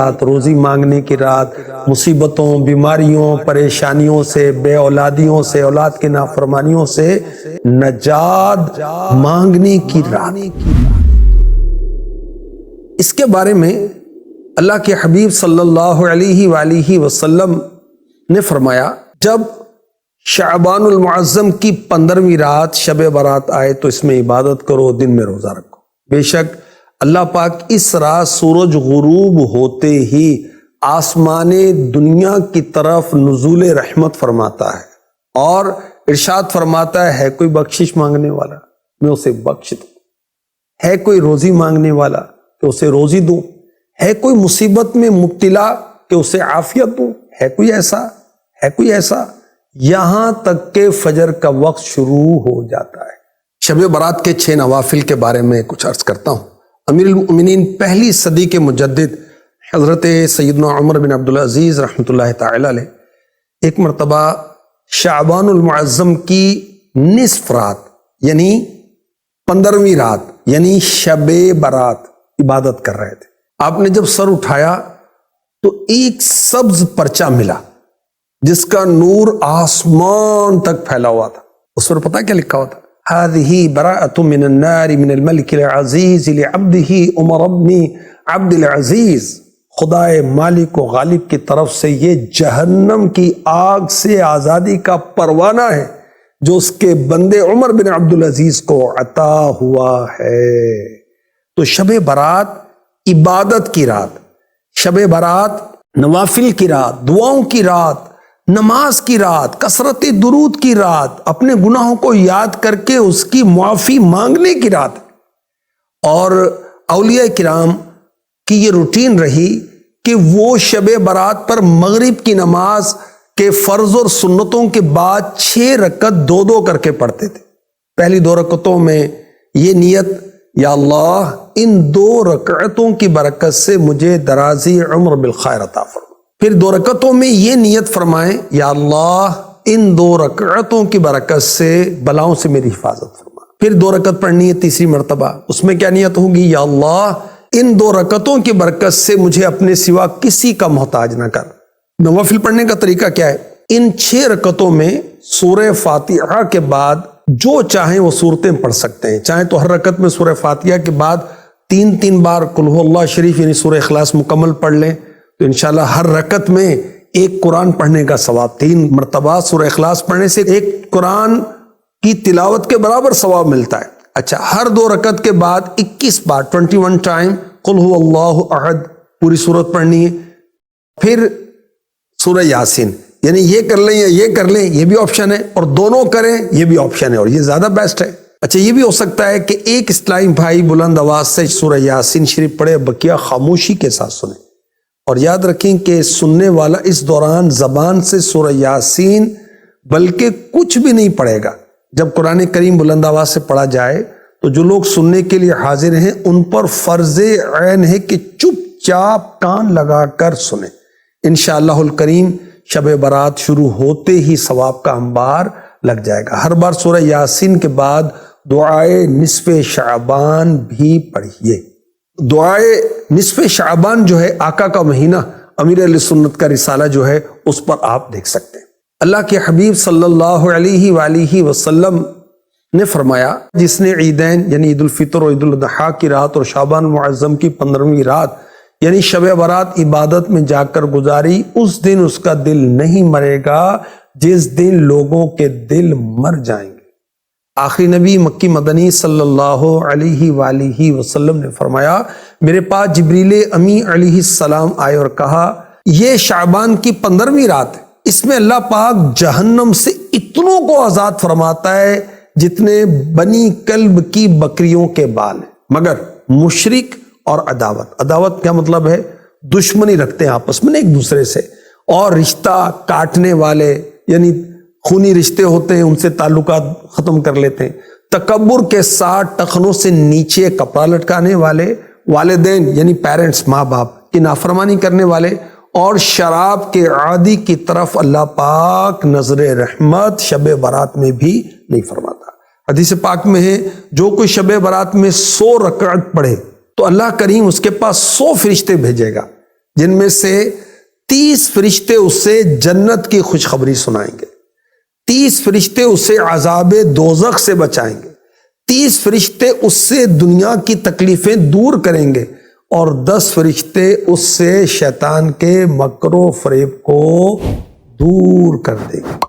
رات، روزی مانگنے کی رات، مصیبتوں، بیماریوں، پریشانیوں سے، بے اولادیوں سے، اولاد کے نافرمانیوں سے نجات مانگنے کی رات۔ اس کے بارے میں اللہ کے حبیب صلی اللہ علیہ وآلہ وسلم نے فرمایا، جب شعبان المعظم کی 15ویں رات شب برات آئے تو اس میں عبادت کرو، دن میں روزہ رکھو۔ بے شک اللہ پاک اس رات سورج غروب ہوتے ہی آسمان دنیا کی طرف نزول رحمت فرماتا ہے اور ارشاد فرماتا ہے کوئی بخشش مانگنے والا میں اسے بخش دوں، ہے کوئی روزی مانگنے والا کہ اسے روزی دوں، ہے کوئی مصیبت میں مبتلا کہ اسے عافیت دوں، ہے کوئی ایسا یہاں تک کہ فجر کا وقت شروع ہو جاتا ہے۔ شب برات کے 6 نوافل کے بارے میں کچھ عرض کرتا ہوں۔ امیر المؤمنین پہلی صدی کے مجدد حضرت سیدنا عمر بن عبدالعزیز رحمۃ اللہ تعالی علیہ ایک مرتبہ شعبان المعظم کی نصف رات یعنی 15ویں رات یعنی شب برات عبادت کر رہے تھے۔ آپ نے جب سر اٹھایا تو ایک سبز پرچہ ملا جس کا نور آسمان تک پھیلا ہوا تھا۔ اس پر پتہ کیا لکھا ہوا تھا؟ هذه براءة من النار من الملك العزيز لعبده عمر بن عبد العزيز، خدائے مالک و غالب کی طرف سے یہ جہنم کی آگ سے آزادی کا پروانہ ہے جو اس کے بندے عمر بن عبد العزیز کو عطا ہوا ہے۔ تو شب برات عبادت کی رات، شب برات نوافل کی رات، دعاؤں کی رات، نماز کی رات، کثرت درود کی رات، اپنے گناہوں کو یاد کر کے اس کی معافی مانگنے کی رات۔ اور اولیاء کرام کی یہ روٹین رہی کہ وہ شب برات پر مغرب کی نماز کے فرض اور سنتوں کے بعد 6 رکعت 2 کر کے پڑھتے تھے۔ پہلی 2 رکعتوں میں یہ نیت، یا اللہ ان 2 رکعتوں کی برکت سے مجھے درازی عمر بالخیر عطا فرما۔ پھر 2 رکعتوں میں یہ نیت فرمائیں، یا اللہ ان 2 رکعتوں کی برکت سے بلاؤں سے میری حفاظت فرما۔ پھر 2 رکعت پڑھنی ہے تیسری مرتبہ، اس میں کیا نیت ہوگی؟ یا اللہ ان 2 رکعتوں کی برکت سے مجھے اپنے سوا کسی کا محتاج نہ کر۔ نوافل پڑھنے کا طریقہ کیا ہے؟ ان 6 رکعتوں میں سورہ فاتحہ کے بعد جو چاہیں وہ صورتیں پڑھ سکتے ہیں، چاہیں تو ہر رکعت میں سورہ فاتحہ کے بعد 3 بار قل هو اللہ شریف یعنی سورہ اخلاص مکمل پڑھ لیں تو انشاءاللہ ہر رکعت میں ایک قرآن پڑھنے کا ثواب، 3 مرتبہ سورہ اخلاص پڑھنے سے ایک قرآن کی تلاوت کے برابر ثواب ملتا ہے۔ اچھا، ہر 2 رکعت کے بعد 21 بار 21 ٹائم قل هو اللہ احد پوری سورت پڑھنی ہے۔ پھر سورہ یاسین، یعنی یہ کر لیں یا یہ کر لیں یہ بھی آپشن ہے، اور دونوں کریں یہ بھی آپشن ہے، اور یہ زیادہ بیسٹ ہے۔ اچھا، یہ بھی ہو سکتا ہے کہ ایک اسلامی بھائی بلند آواز سے سورہ یاسین شریف پڑھے، بقیہ خاموشی کے ساتھ سنیں، اور یاد رکھیں کہ سننے والا اس دوران زبان سے سورہ یاسین بلکہ کچھ بھی نہیں پڑھے گا۔ جب قرآن کریم بلند آواز سے پڑھا جائے تو جو لوگ سننے کے لیے حاضر ہیں ان پر فرض عین ہے کہ چپ چاپ کان لگا کر سنیں۔ انشاءاللہ الکریم شب برات شروع ہوتے ہی ثواب کا انبار لگ جائے گا۔ ہر بار سورہ یاسین کے بعد دعائے نصف شعبان بھی پڑھیے۔ دعائے نصف شعبان جو ہے آقا کا مہینہ، امیر اہل سنت کا رسالہ جو ہے اس پر آپ دیکھ سکتے ہیں۔ اللہ کے حبیب صلی اللہ علیہ وآلہ وسلم نے فرمایا، جس نے عیدین یعنی عید الفطر اور عید الاضحیٰ کی رات اور شعبان المعظم کی 15ویں رات یعنی شب برات عبادت میں جا کر گزاری، اس دن اس کا دل نہیں مرے گا جس دن لوگوں کے دل مر جائیں گے۔ آخری نبی مکی مدنی صلی اللہ علیہ وآلہ وسلم نے فرمایا، میرے پاس جبریل امی علیہ السلام آئے اور کہا، یہ شعبان کی 15ویں رات ہے، اس میں اللہ پاک جہنم سے اتنوں کو آزاد فرماتا ہے جتنے بنی کلب کی بکریوں کے بال ہیں، مگر مشرک اور عداوت کیا مطلب ہے؟ دشمنی رکھتے ہیں آپس میں ایک دوسرے سے، اور رشتہ کاٹنے والے یعنی خونی رشتے ہوتے ہیں ان سے تعلقات ختم کر لیتے ہیں، تکبر کے ساتھ ٹخنوں سے نیچے کپڑا لٹکانے والے، والدین یعنی پیرنٹس ماں باپ کی نافرمانی کرنے والے، اور شراب کے عادی کی طرف اللہ پاک نظر رحمت شب برات میں بھی نہیں فرماتا۔ حدیث پاک میں ہے، جو کوئی شب برات میں 100 رکعت پڑھے تو اللہ کریم اس کے پاس 100 فرشتے بھیجے گا جن میں سے 30 فرشتے اس سے جنت کی خوشخبری سنائیں گے، 30 فرشتے اس سے عذاب دوزخ سے بچائیں گے، 30 فرشتے اس سے دنیا کی تکلیفیں دور کریں گے، اور 10 فرشتے اس سے شیطان کے مکر و فریب کو دور کر دیں گے۔